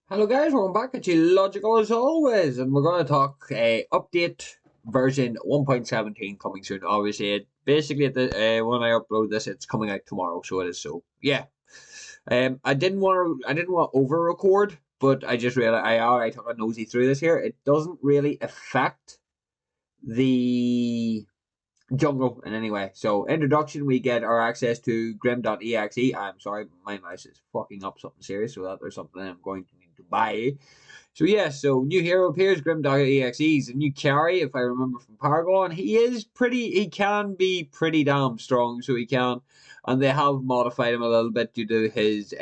Hello guys, welcome back at you Logical as always, and we're going to talk update version 1.17 coming soon. Obviously, basically when I upload this, it's coming out tomorrow, so it is. So yeah, I didn't want to over record, but I just realized I already took a nosy through this here. It doesn't really affect the jungle in any way. So introduction, we get our access to Grim.exe. I'm sorry, my mouse is fucking up something serious, so that there's something I'm going to need to buy. So yeah, so new hero appears, Grim.exe. He's a new carry, if I remember from Paragon. He can be pretty damn strong, so he can. And they have modified him a little bit due to his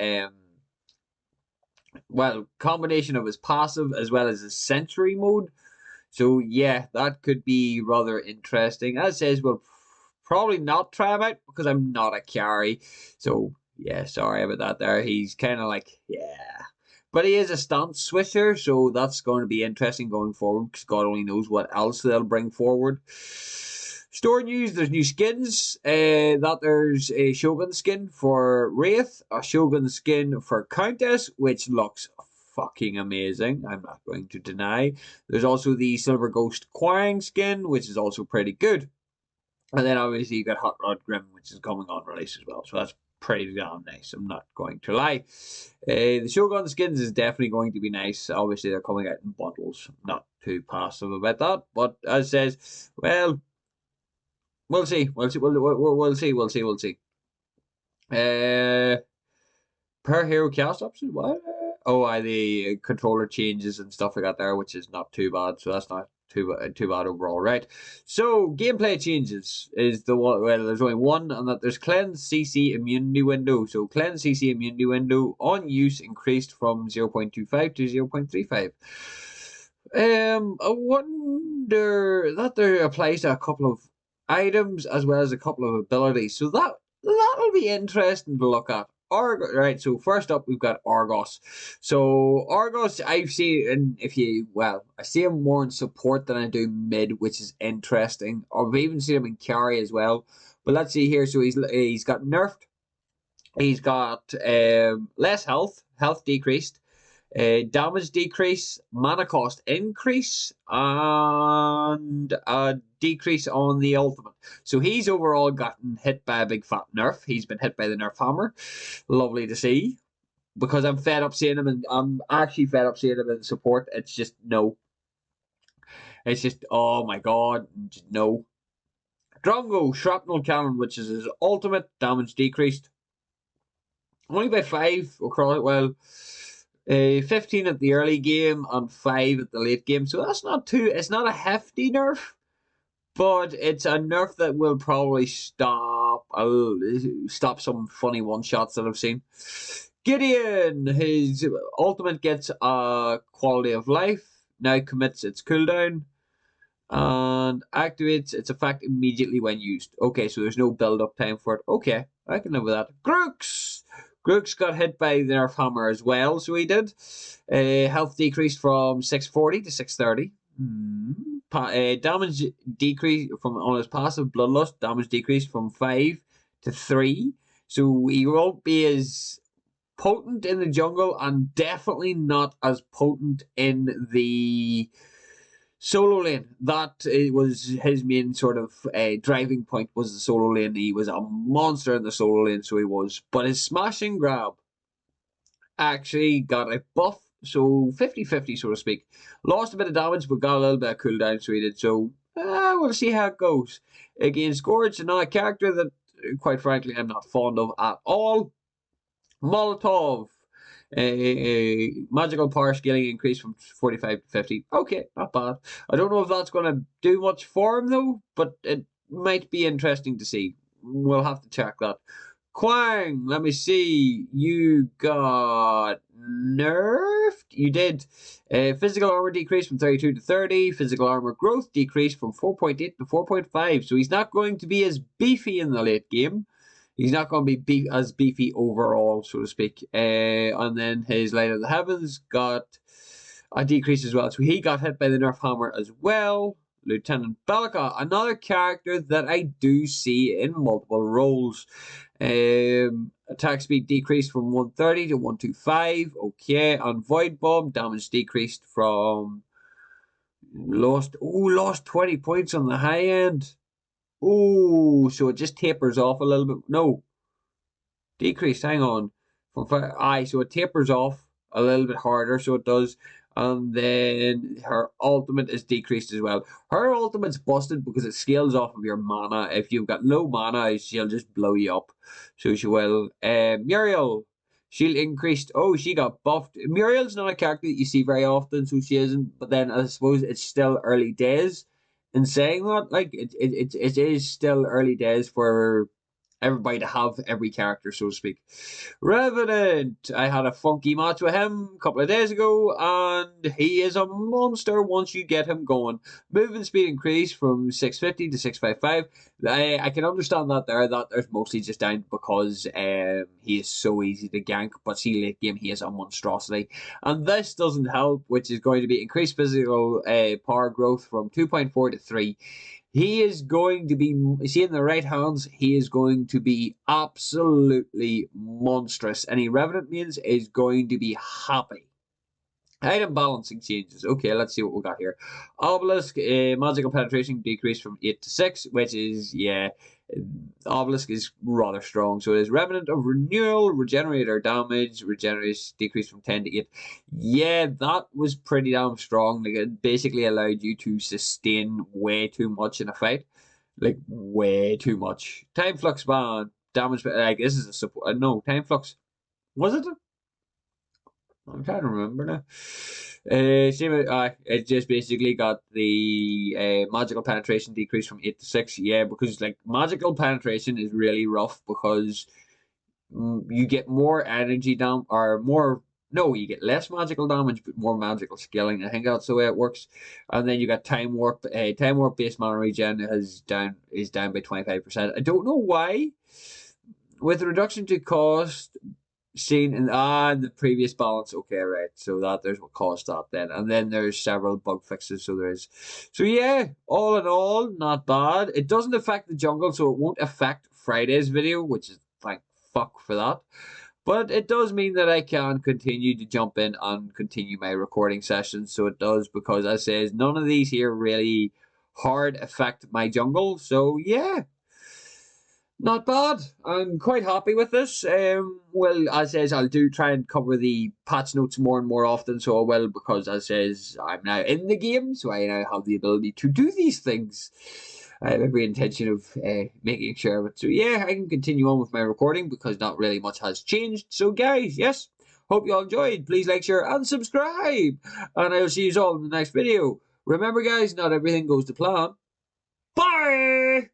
combination of his passive as well as his sentry mode. So yeah, that could be rather interesting. As says, we'll probably not try him out because I'm not a carry. So yeah, sorry about that there. He's kind of like, yeah. But he is a stance switcher, so that's going to be interesting going forward because God only knows what else they'll bring forward. Store news, there's new skins. There's a Shogun skin for Wraith, a Shogun skin for Countess, which looks fucking amazing. I'm not going to deny. There's also the Silver Ghost Quang skin, which is also pretty good. And then obviously you got Hot Rod Grim, which is coming on release as well. So that's pretty damn nice. I'm not going to lie. The Shogun skins is definitely going to be nice. Obviously they're coming out in bundles. I'm not too passive about that. But as says, well, we'll see. We'll see. We'll see. We'll see. We'll see. Uh, Per hero cast option? What? Oh, the controller changes and stuff like that there, which is not too bad. So that's not too bad overall, right? So gameplay changes is the one. Well, there's only one, and that there's cleanse CC immunity window. So cleanse CC immunity window on use increased from 0.25 to 0.35. I wonder that there applies to a couple of items as well as a couple of abilities. So that'll be interesting to look at. Argos, right? So first up, we've got Argos. So Argos, I've seen, and I see him more in support than I do mid, which is interesting. I've even seen him in carry as well. But let's see here. So he's got nerfed. He's got less health decreased, damage decrease, mana cost increase, and a decrease on the ultimate. So he's overall gotten hit by a big fat nerf. He's been hit by the nerf hammer. Lovely to see. Because I'm fed up seeing him, and I'm actually fed up seeing him in support. It's just no. It's just oh my god, just no. Drongo shrapnel cannon, which is his ultimate damage decreased, only by 5 across. 15 at the early game and 5 at the late game. So that's not too. It's not a hefty nerf, but it's a nerf that will probably stop some funny one shots that I've seen. Gideon, his ultimate gets a quality of life. Now commits its cooldown and activates its effect immediately when used. Okay, so there's no build up time for it. Okay, I can live with that. Grooks! Grooks got hit by the Nerf Hammer as well, so he did. Health decreased from 640 to 630. Damage decrease from on his passive Bloodlust. Damage decreased from 5 to 3. So he won't be as potent in the jungle and definitely not as potent in the solo lane. That was his main sort of driving point, was the solo lane. He was a monster in the solo lane, so he was. But his smash and grab actually got a buff, so 50-50, so to speak. Lost a bit of damage, but got a little bit of cooldown, so he did. So we'll see how it goes. Against Scourge, another character that, quite frankly, I'm not fond of at all. Molotov. Magical power scaling increased from 45 to 50. Okay, not bad. I don't know if that's going to do much for him, though, but it might be interesting to see. We'll have to check that. Quang, let me see. You got nerfed. You did. Physical armor decreased from 32 to 30. Physical armor growth decreased from 4.8 to 4.5. So he's not going to be as beefy in the late game. He's not going to be as beefy overall, so to speak. And then his Light of the Heavens got a decrease as well. So he got hit by the Nerf Hammer as well. Lieutenant Bellica, another character that I do see in multiple roles. Attack speed decreased from 130 to 125. Okay. And Void Bomb damage decreased from lost 20 points on the high end. Oh, so it just tapers off a little bit. No, decreased. Hang on. So it tapers off a little bit harder, so it does. And then her ultimate is decreased as well. Her ultimate's busted because it scales off of your mana. If you've got low mana, she'll just blow you up. So she will. Muriel, she'll increased. Oh, she got buffed. Muriel's not a character that you see very often, so she isn't. But then I suppose it's still early days. In saying that, like it is still early days for everybody to have every character, so to speak. Revenant, I had a funky match with him a couple of days ago, and he is a monster once you get him going. Movement speed increased from 650 to 655. I can understand that there. That there's mostly just down because he is so easy to gank, but see late game he is a monstrosity. And this doesn't help, which is going to be increased physical power growth from 2.4 to 3. He is going to be, see in the right hands, he is going to be absolutely monstrous. Any Revenant means is going to be happy. Item balancing changes. Okay, let's see what we got here. Obelisk, magical penetration decreased from 8 to 6, which is, yeah, Obelisk is rather strong. So it is Revenant of Renewal, Regenerator damage, regenerates decreased from 10 to 8. Yeah, that was pretty damn strong. Like, it basically allowed you to sustain way too much in a fight. Like, way too much. Time Flux Ban, damage, like, this is a support. No, Time Flux. Was it? I'm trying to remember now. It just basically got the magical penetration decreased from 8 to 6. Yeah, because like magical penetration is really rough because you get more energy down or more. No, you get less magical damage, but more magical scaling. I think that's the way it works. And then you got time warp. Time warp based mana regen is down by 25%. I don't know why. With reduction to cost, seen in the previous balance. Okay, right. So that there's what caused that then. And then there's several bug fixes. So there is. So yeah, all in all, not bad. It doesn't affect the jungle, so it won't affect Friday's video, which is thank fuck for that. But it does mean that I can continue to jump in and continue my recording sessions. So it does because as says none of these here really hard affect my jungle. So yeah, not bad. I'm quite happy with this. Well, as says, I'll do try and cover the patch notes more and more often, so I will because as says, I'm now in the game, so I now have the ability to do these things. I have every intention of making sure of it. So yeah, I can continue on with my recording because not really much has changed. So guys, yes, hope you all enjoyed. Please like, share, and subscribe. And I'll see you all in the next video. Remember guys, not everything goes to plan. Bye!